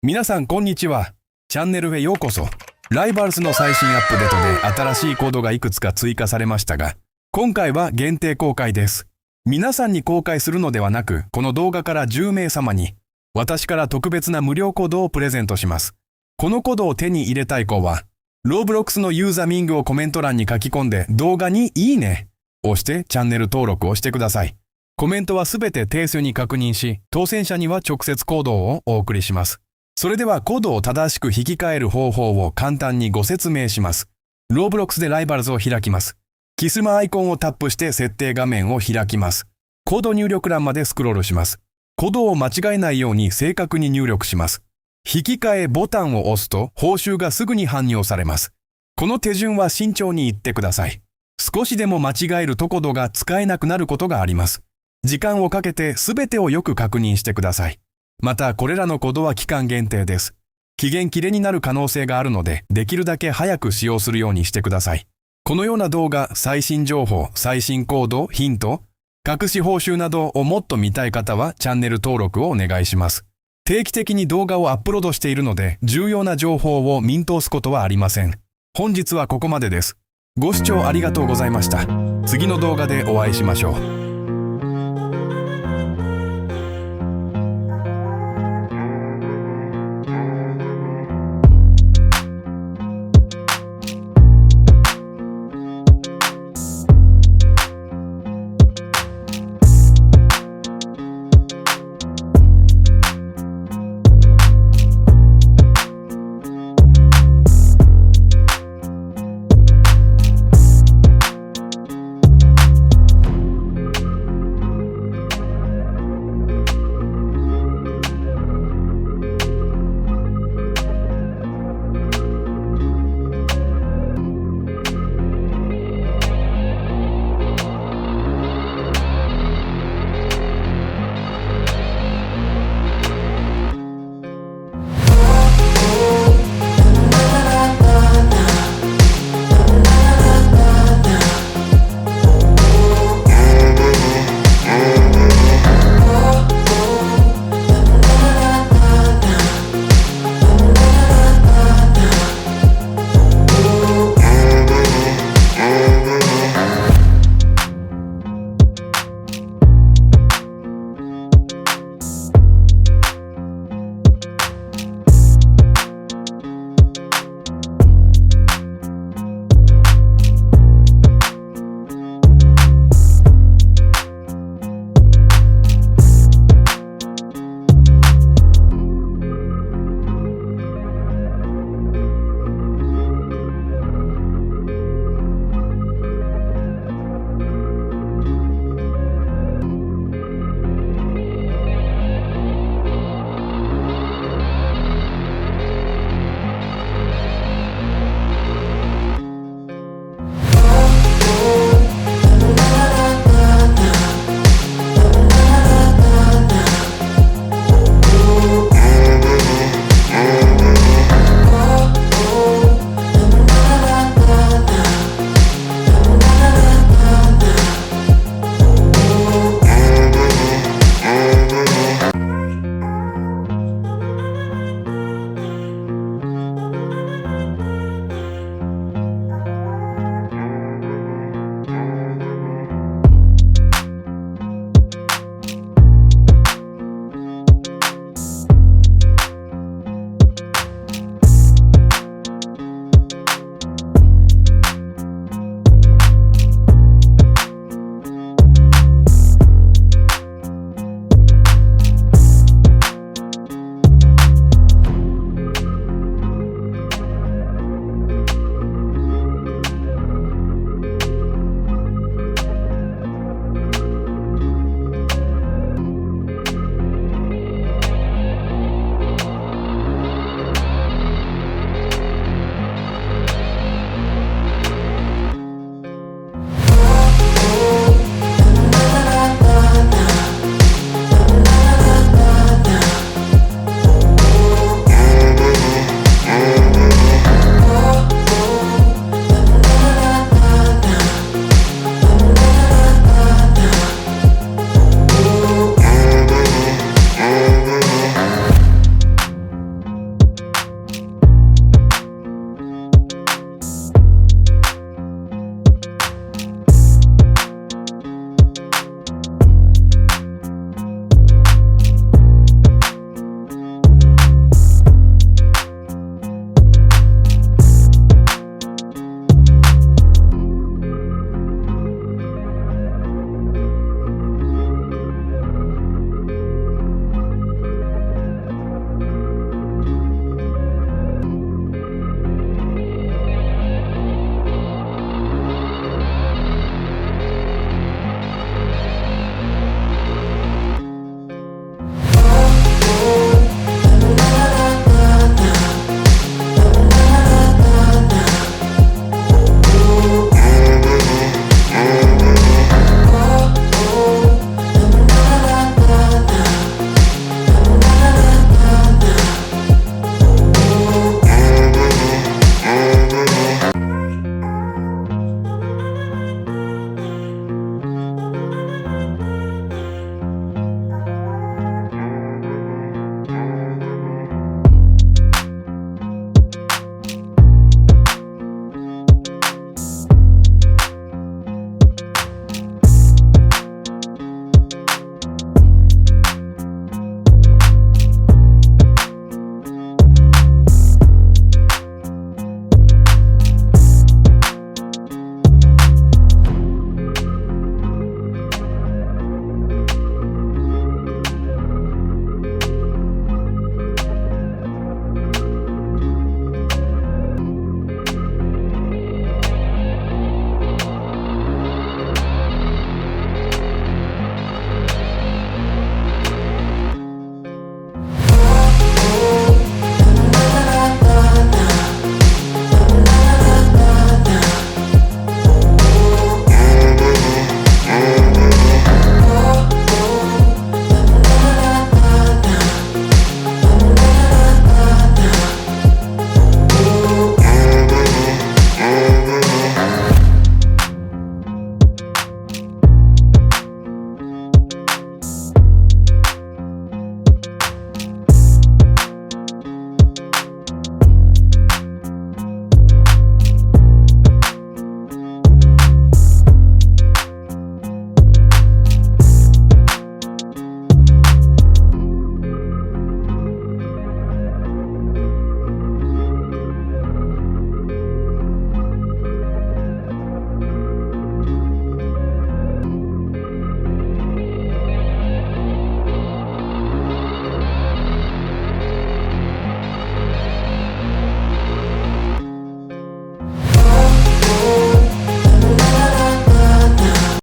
皆さんこんにちは。チャンネルへようこそ。ライバルズの最新アップデートで新しいコードがいくつか追加されましたが、今回は限定公開です。皆さんに公開するのではなく、この動画から10名様に、私から特別な無料コードをプレゼントします。このコードを手に入れたい子は、Roblox のユーザーミングをコメント欄に書き込んで動画にいいねを押してチャンネル登録をしてください。コメントはすべて定数に確認し、当選者には直接コードをお送りします。それではコードを正しく引き換える方法を簡単にご説明します。Roblox でライバルズを開きます。キスマアイコンをタップして設定画面を開きます。コード入力欄までスクロールします。コードを間違えないように正確に入力します。引き換えボタンを押すと報酬がすぐに反映されます。この手順は慎重に言ってください。少しでも間違えるとコードが使えなくなることがあります。時間をかけてすべてをよく確認してください。また、これらのコードは期間限定です。期限切れになる可能性があるので、できるだけ早く使用するようにしてください。このような動画、最新情報、最新コード、ヒント、隠し報酬などをもっと見たい方はチャンネル登録をお願いします。定期的に動画をアップロードしているので、重要な情報を見通すことはありません。本日はここまでです。ご視聴ありがとうございました。次の動画でお会いしましょう。